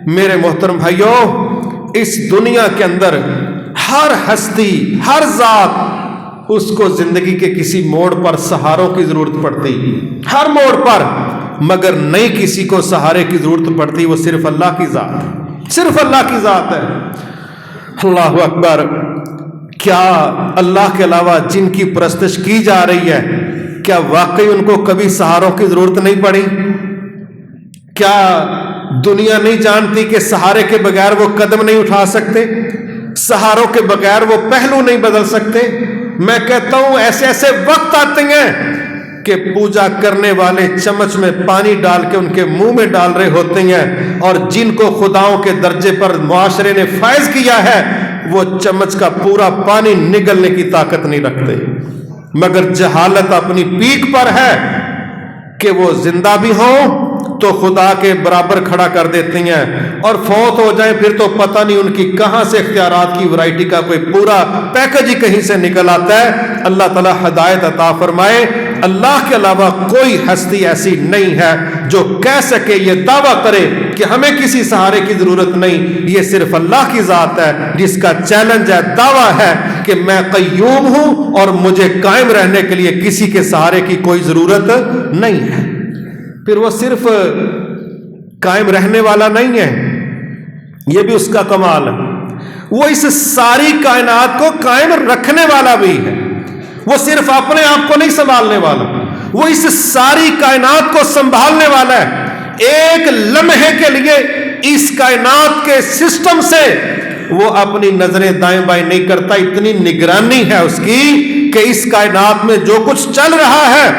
میرے محترم بھائیوں، اس دنیا کے اندر ہر ہستی، ہر ذات، اس کو زندگی کے کسی موڑ پر سہاروں کی ضرورت پڑتی، ہر موڑ پر، مگر نہیں کسی کو سہارے کی ضرورت پڑتی، وہ صرف اللہ کی ذات ہے، صرف اللہ کی ذات ہے۔ اللہ اکبر! کیا اللہ کے علاوہ جن کی پرستش کی جا رہی ہے، کیا واقعی ان کو کبھی سہاروں کی ضرورت نہیں پڑی؟ کیا دنیا نہیں جانتی کہ سہارے کے بغیر وہ قدم نہیں اٹھا سکتے، سہاروں کے بغیر وہ پہلو نہیں بدل سکتے؟ میں کہتا ہوں ایسے ایسے وقت آتے ہیں کہ پوجا کرنے والے چمچ میں پانی ڈال کے ان کے منہ میں ڈال رہے ہوتے ہیں، اور جن کو خداؤں کے درجے پر معاشرے نے فائز کیا ہے وہ چمچ کا پورا پانی نگلنے کی طاقت نہیں رکھتے، مگر جہالت اپنی پیک پر ہے کہ وہ زندہ بھی ہوں تو خدا کے برابر کھڑا کر دیتی ہیں، اور فوت ہو جائیں پھر تو پتہ نہیں ان کی کہاں سے اختیارات کی ورائٹی کا کوئی پورا پیکج ہی کہیں سے نکل آتا ہے۔ اللہ تعالیٰ ہدایت عطا فرمائے۔ اللہ کے علاوہ کوئی ہستی ایسی نہیں ہے جو کہہ سکے، یہ دعویٰ کرے کہ ہمیں کسی سہارے کی ضرورت نہیں۔ یہ صرف اللہ کی ذات ہے جس کا چیلنج ہے، دعویٰ ہے کہ میں قیوم ہوں اور مجھے قائم رہنے کے لیے کسی کے سہارے کی کوئی ضرورت نہیں ہے۔ پھر وہ صرف قائم رہنے والا نہیں ہے، یہ بھی اس کا کمال ہے، وہ اس ساری کائنات کو قائم رکھنے والا بھی ہے۔ وہ صرف اپنے آپ کو نہیں سنبھالنے والا، وہ اس ساری کائنات کو سنبھالنے والا ہے۔ ایک لمحے کے لیے اس کائنات کے سسٹم سے وہ اپنی نظریں دائیں بائیں نہیں کرتا، اتنی نگرانی ہے اس کی کہ اس کائنات میں جو کچھ چل رہا ہے،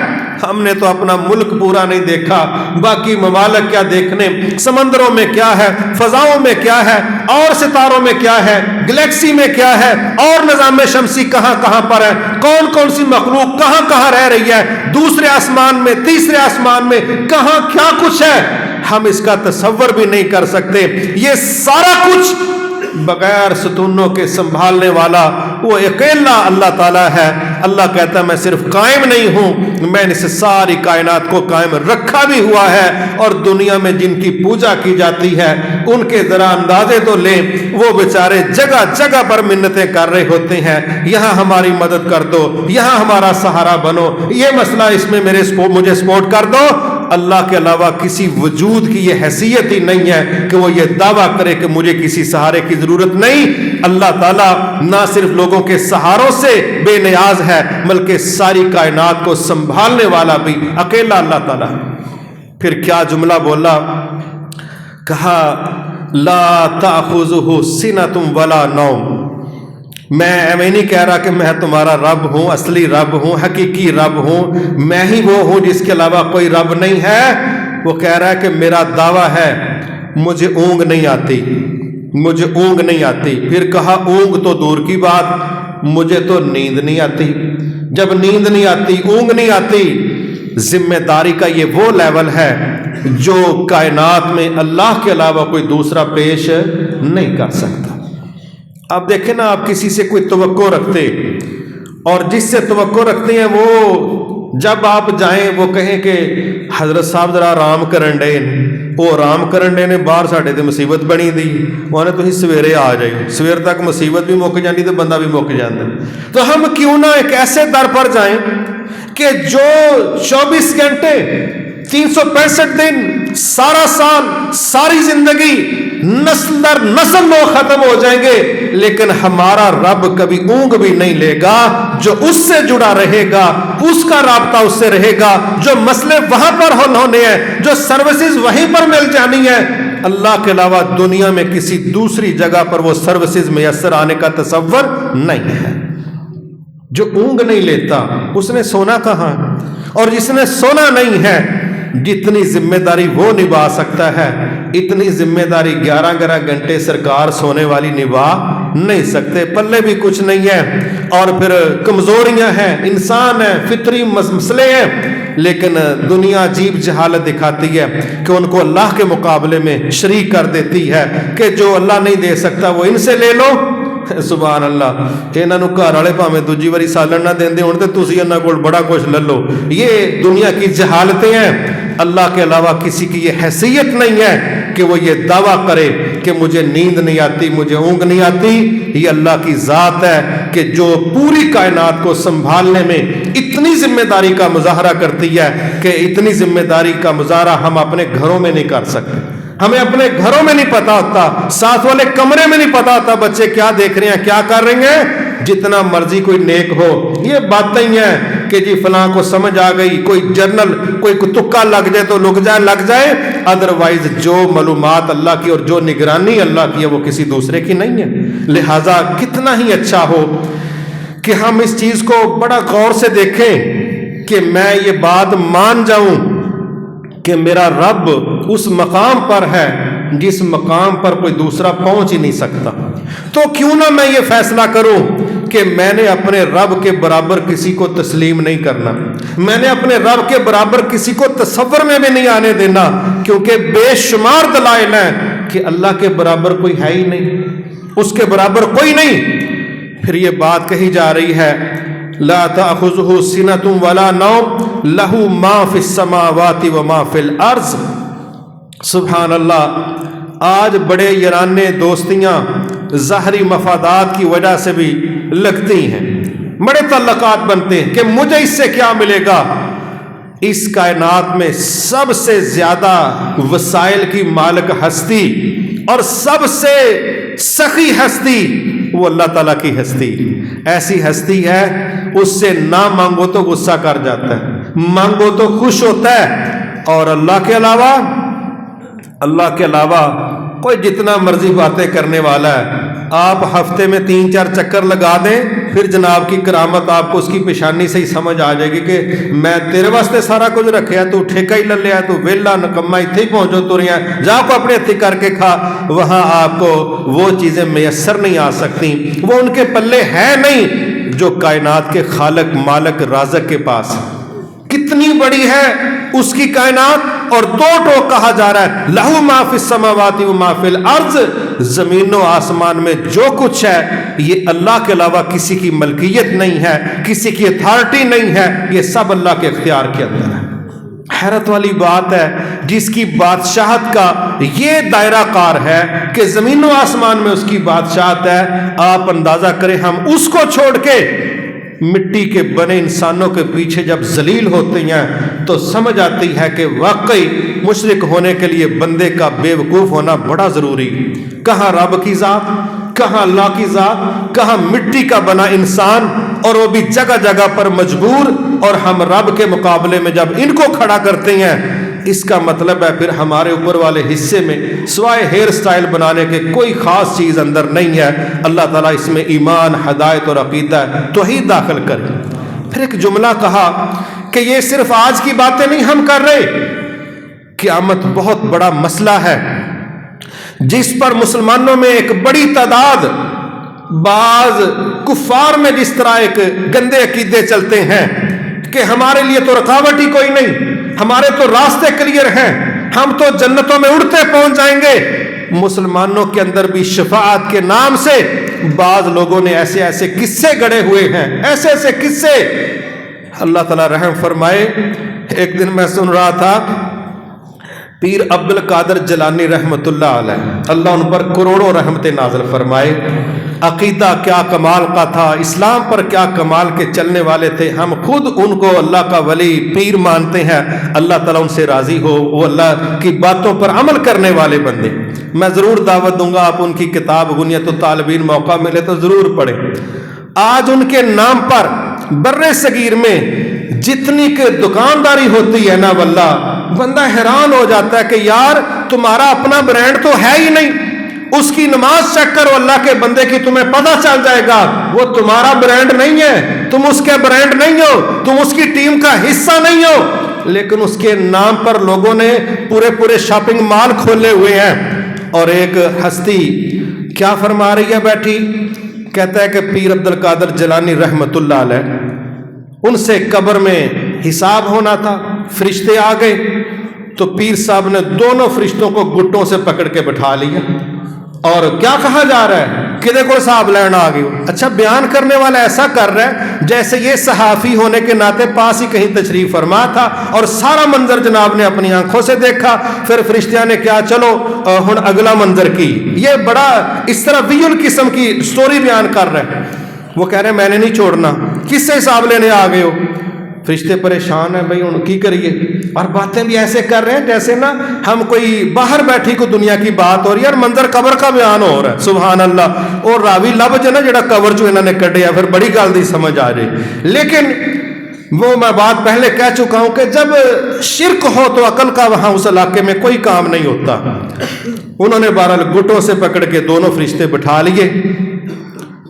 ہم نے تو اپنا ملک پورا نہیں دیکھا، باقی ممالک کیا دیکھنے، سمندروں میں کیا ہے، فضاؤں میں کیا ہے، اور ستاروں میں کیا ہے، گلیکسی میں کیا ہے، اور نظام شمسی کہاں کہاں پر ہے، کون کون سی مخلوق کہاں کہاں رہ رہی ہے، دوسرے آسمان میں، تیسرے آسمان میں کہاں کیا کچھ ہے، ہم اس کا تصور بھی نہیں کر سکتے۔ یہ سارا کچھ بغیر ستونوں کے سنبھالنے والا وہ اکیلا اللہ تعالیٰ ہے۔ اللہ کہتا ہے میں صرف قائم نہیں ہوں، میں نے اس ساری کائنات کو قائم رکھا بھی ہوا ہے۔ اور دنیا میں جن کی پوجا کی جاتی ہے ان کے ذرا اندازے تو لیں، وہ بیچارے جگہ جگہ پر منتیں کر رہے ہوتے ہیں، یہاں ہماری مدد کر دو، یہاں ہمارا سہارا بنو، یہ مسئلہ اس میں مجھے سپورٹ کر دو۔ اللہ کے علاوہ کسی وجود کی یہ حیثیت ہی نہیں ہے کہ وہ یہ دعویٰ کرے کہ مجھے کسی سہارے کی ضرورت نہیں۔ اللہ تعالیٰ نہ صرف لوگوں کے سہاروں سے بے نیاز ہے بلکہ ساری کائنات کو سنبھالنے والا بھی اکیلا اللہ تعالیٰ ہے۔ پھر کیا جملہ بولا، کہا لا تأخذہ سنۃ ولا نوم۔ میں نہیں کہہ رہا کہ میں تمہارا رب ہوں، اصلی رب ہوں، حقیقی رب ہوں، میں ہی وہ ہوں جس کے علاوہ کوئی رب نہیں ہے۔ وہ کہہ رہا ہے کہ میرا دعویٰ ہے مجھے اونگ نہیں آتی، مجھے اونگ نہیں آتی۔ پھر کہا اونگ تو دور کی بات، مجھے تو نیند نہیں آتی۔ جب نیند نہیں آتی، اونگ نہیں آتی، ذمہ داری کا یہ وہ لیول ہے جو کائنات میں اللہ کے علاوہ کوئی دوسرا پیش نہیں کر سکتا۔ اب دیکھیں نا، آپ کسی سے کوئی توقع رکھتے، اور جس سے توقع رکھتے ہیں وہ جب آپ جائیں وہ کہیں کہ حضرت صاحب ذرا آرام کرن ڈے، وہ آرام کرن ڈے نے باہر ساڈے تے مصیبت بنی دی، وہ نے تسی سویرے آ جائے، سویر تک مصیبت بھی مک جاندی تے بندہ بھی مک جاندا۔ تو ہم کیوں نہ ایک ایسے در پر جائیں کہ جو 24 گھنٹے 365 دن، سارا سال، ساری زندگی، نسل در نسل لوگ ختم ہو جائیں گے، لیکن ہمارا رب کبھی اونگ بھی نہیں لے گا۔ جو اس سے جڑا رہے گا، اس کا رابطہ اس سے رہے گا، جو مسئلے وہاں پر حل ہونے ہیں، جو سروسز وہیں پر مل جانی ہے، اللہ کے علاوہ دنیا میں کسی دوسری جگہ پر وہ سروسز میسر آنے کا تصور نہیں ہے۔ جو اونگ نہیں لیتا اس نے سونا کہاں، اور جس نے سونا نہیں ہے، جتنی ذمہ داری وہ نبھا سکتا ہے اتنی ذمہ داری 11 گھنٹے سرکار سونے والی نبھا نہیں سکتے، پلے بھی کچھ نہیں ہے۔ اور پھر کمزوریاں ہیں، انسان ہے، فطری مسئلے ہیں، لیکن دنیا عجیب جہالت دکھاتی ہے کہ ان کو اللہ کے مقابلے میں شریک کر دیتی ہے کہ جو اللہ نہیں دے سکتا وہ ان سے لے لو۔ سبحان اللہ، انہاں نوں گھر والے بھاویں دوجی واری سالن نہ دیندے ہون تے تسی انہاں کول بڑا کچھ لے لو۔ یہ دنیا کی جہالتیں ہیں۔ اللہ کے علاوہ کسی کی یہ حیثیت نہیں ہے کہ وہ یہ دعویٰ کرے کہ مجھے نیند نہیں آتی، مجھے اونگ نہیں آتی۔ یہ اللہ کی ذات ہے کہ جو پوری کائنات کو سنبھالنے میں اتنی ذمہ داری کا مظاہرہ کرتی ہے کہ اتنی ذمہ داری کا مظاہرہ ہم اپنے گھروں میں نہیں کر سکتے۔ ہمیں اپنے گھروں میں نہیں پتا ہوتا، ساتھ والے کمرے میں نہیں پتا ہوتا بچے کیا دیکھ رہے ہیں، کیا کر رہے ہیں۔ جتنا مرضی کوئی نیک ہو، یہ باتیں ہی ہیں کہ جی فلاں کو سمجھ آ گئی، کوئی جرنل کوئی تکا لگ جائے تو لگ جائے، ادروائز جو معلومات اللہ کی اور جو نگرانی اللہ کی ہے وہ کسی دوسرے کی نہیں ہے۔ لہٰذا کتنا ہی اچھا ہو کہ ہم اس چیز کو بڑا غور سے دیکھیں کہ میں یہ بات مان جاؤں کہ میرا رب اس مقام پر ہے جس مقام پر کوئی دوسرا پہنچ ہی نہیں سکتا۔ تو کیوں نہ میں یہ فیصلہ کروں کہ کہ میں نے اپنے رب کے برابر کسی کو تسلیم نہیں کرنا، میں نے اپنے رب کے برابر کسی کو تصور میں بھی نہیں آنے دینا، کیونکہ بے شمار دلائل ہیں کہ اللہ کے برابر کوئی ہے ہی نہیں، اس کے برابر کوئی نہیں۔ پھر یہ بات کہی جا رہی ہے لا تأخذہ سنۃ ولا نوم لہ ما فی السماوات وما فی الارض۔ سبحان اللہ، آج بڑے یارانے دوستیاں ظاہری مفادات کی وجہ سے بھی لگتی ہیں، بڑے تعلقات بنتے ہیں کہ مجھے اس سے کیا ملے گا۔ اس کائنات میں سب سے زیادہ وسائل کی مالک ہستی اور سب سے سخی ہستی وہ اللہ تعالیٰ کی ہستی، ایسی ہستی ہے اس سے نہ مانگو تو غصہ کر جاتا ہے، مانگو تو خوش ہوتا ہے۔ اور اللہ کے علاوہ کوئی جتنا مرضی باتیں کرنے والا ہے، آپ ہفتے میں 3-4 چکر لگا دیں، پھر جناب کی کرامت آپ کو اس کی پیشانی سے ہی سمجھ آ جائے گی کہ میں تیرے واسطے سارا کچھ رکھیا، تو ٹھیکہ ہی لے لیا، تو ویلا نکما اتنے ہی پہنچو تریاں، جا کو اپنے ہتھی کر کے کھا۔ وہاں آپ کو وہ چیزیں میسر نہیں آ سکتی، وہ ان کے پلے ہے نہیں جو کائنات کے خالق مالک رازق کے پاس ہے۔ کتنی بڑی ہے اس کی کائنات، اور دو ٹوک کہا جا رہا ہے لہو ما فی السماوات و ما فی الارض، زمین و آسمان میں جو کچھ ہے یہ اللہ کے علاوہ کسی کی ملکیت نہیں ہے، کسی کی اتھارٹی نہیں ہے، یہ سب اللہ کے اختیار کے اندر ہے۔ حیرت والی بات ہے، جس کی بادشاہت کا یہ دائرہ کار ہے کہ زمین و آسمان میں اس کی بادشاہت ہے، آپ اندازہ کریں ہم اس کو چھوڑ کے مٹی کے بنے انسانوں کے پیچھے جب ذلیل ہوتے ہیں تو سمجھ آتی ہے کہ واقعی مشرک ہونے کے لیے بندے کا بے وقوف ہونا بڑا ضروری۔ کہاں رب کی ذات، کہاں اللہ کی ذات، کہاں مٹی کا بنا انسان، اور وہ بھی جگہ جگہ پر مجبور، اور ہم رب کے مقابلے میں جب ان کو کھڑا کرتے ہیں، اس کا مطلب ہے پھر ہمارے اوپر والے حصے میں سوائے ہیئر سٹائل بنانے کے کوئی خاص چیز اندر نہیں ہے۔ اللہ تعالیٰ اس میں ایمان، ہدایت اور عقیدہ توحید داخل کرے۔ پھر ایک جملہ کہا کہ یہ صرف آج کی باتیں نہیں ہم کر رہے، قیامت بہت بڑا مسئلہ ہے جس پر مسلمانوں میں ایک بڑی تعداد، بعض کفار میں جس طرح ایک گندے عقیدے چلتے ہیں کہ ہمارے لیے تو رکاوٹ ہی کوئی نہیں، ہمارے تو راستے کلیئر ہیں، ہم تو جنتوں میں اڑتے پہنچ جائیں گے۔ مسلمانوں کے اندر بھی شفاعت کے نام سے بعض لوگوں نے ایسے ایسے قصے گڑے ہوئے ہیں، ایسے ایسے قصے۔ اللہ تعالیٰ رحم فرمائے، ایک دن میں سن رہا تھا پیر عبد القادر جیلانی رحمت اللہ علیہ، اللہ ان پر کروڑوں رحمتیں نازل فرمائے، عقیدہ کیا کمال کا تھا، اسلام پر کیا کمال کے چلنے والے تھے۔ ہم خود ان کو اللہ کا ولی پیر مانتے ہیں، اللہ تعالیٰ ان سے راضی ہو، وہ اللہ کی باتوں پر عمل کرنے والے بندے۔ میں ضرور دعوت دوں گا، آپ ان کی کتاب غنیت الطالبین موقع ملے تو ضرور پڑھیں۔ آج ان کے نام پر بر صغیر میں جتنی کہ دکانداری ہوتی ہے نا واللہ، بندہ حیران ہو جاتا ہے کہ یار تمہارا اپنا برانڈ تو ہے ہی نہیں۔ اس کی نماز چیک کرو اللہ کے بندے کی، تمہیں پتہ چل جائے گا وہ تمہارا برانڈ نہیں ہے، تم اس کے برانڈ نہیں ہو، تم اس کی ٹیم کا حصہ نہیں ہو، لیکن اس کے نام پر لوگوں نے پورے شاپنگ مال کھولے ہوئے ہیں۔ اور ایک ہستی کیا فرما رہی ہے بیٹھی، کہتا ہے کہ پیر عبد القادر جیلانی رحمت اللہ علیہ، ان سے قبر میں حساب ہونا تھا، فرشتے آ گئے تو پیر صاحب نے دونوں فرشتوں کو گھٹوں سے پکڑ کے بٹھا لیا، اور کیا کہا جا رہا ہے کہ دیکھو صاحب لینا آ گئی۔ اچھا، بیان کرنے والا ایسا کر رہا ہے جیسے یہ صحافی ہونے کے ناطے پاس ہی کہیں تشریف فرما تھا، اور سارا منظر جناب نے اپنی آنکھوں سے دیکھا۔ پھر فرشتیاں نے کیا، چلو ہن اگلا منظر کی، یہ بڑا اس طرح ویژول قسم کی سٹوری بیان کر رہے ہیں۔ وہ کہہ رہے ہیں میں نے نہیں چھوڑنا، کس سے حساب لینے آ گئے ہو؟ فرشتے پریشان ہیں، بھائی ان کی کریے، اور باتیں بھی ایسے کر رہے ہیں جیسے نا ہم کوئی باہر بیٹھی کو دنیا کی بات ہو رہی ہے، اور منظر قبر کا بیان ہو رہا ہے۔ سبحان اللہ۔ اور راوی لب جو نا جڑا کور جو انہوں نے کڈیا، پھر بڑی گل دی سمجھ آ رہی۔ لیکن وہ میں بات پہلے کہہ چکا ہوں کہ جب شرک ہو تو عقل کا وہاں اس علاقے میں کوئی کام نہیں ہوتا۔ انہوں نے بہرحال گھٹوں سے پکڑ کے دونوں فرشتے بٹھا لیے،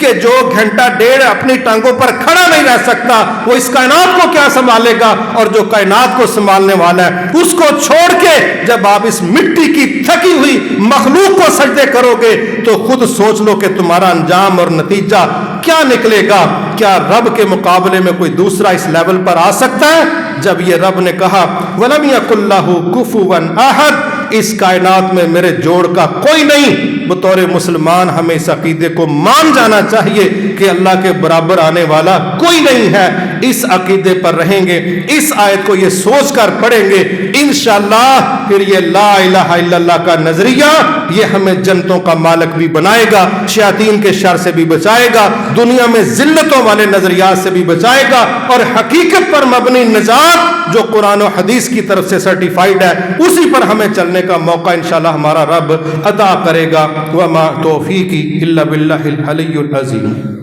کہ جو گھنٹہ ڈیڑھ اپنی ٹانگوں پر کھڑا نہیں رہ سکتا وہ اس کائنات کو کیا سنبھالے گا؟ اور جو کائنات کو سنبھالنے والا ہے اس کو چھوڑ کے جب آپ اس مٹی کی تھکی ہوئی مخلوق کو سجدے کرو گے تو خود سوچ لو کہ تمہارا انجام اور نتیجہ کیا نکلے گا۔ کیا رب کے مقابلے میں کوئی دوسرا اس لیول پر آ سکتا ہے؟ جب یہ رب نے کہا وَلَمْ يَكُنْ لَهُ كُفُوًا أَحَدٌ، اس کائنات میں میرے جوڑ کا کوئی نہیں، بطور مسلمان ہمیں اس عقیدے کو مان جانا چاہیے کہ اللہ کے برابر آنے والا کوئی نہیں ہے۔ اس عقیدے پر رہیں گے، اس آیت کو یہ سوچ کر پڑھیں گے، انشاءاللہ پھر یہ لا الہ الا اللہ کا نظریہ یہ ہمیں جنتوں کا مالک بھی بنائے گا، شیاطین کے شر سے بھی بچائے گا، دنیا میں ذلتوں والے نظریات سے بھی بچائے گا، اور حقیقت پر مبنی نجات جو قرآن و حدیث کی طرف سے سرٹیفائیڈ ہے اسی پر ہمیں چلنے کا موقع انشاءاللہ ہمارا رب عطا کرے گا۔ وما توفیقی الا باللہ العلی العظیم۔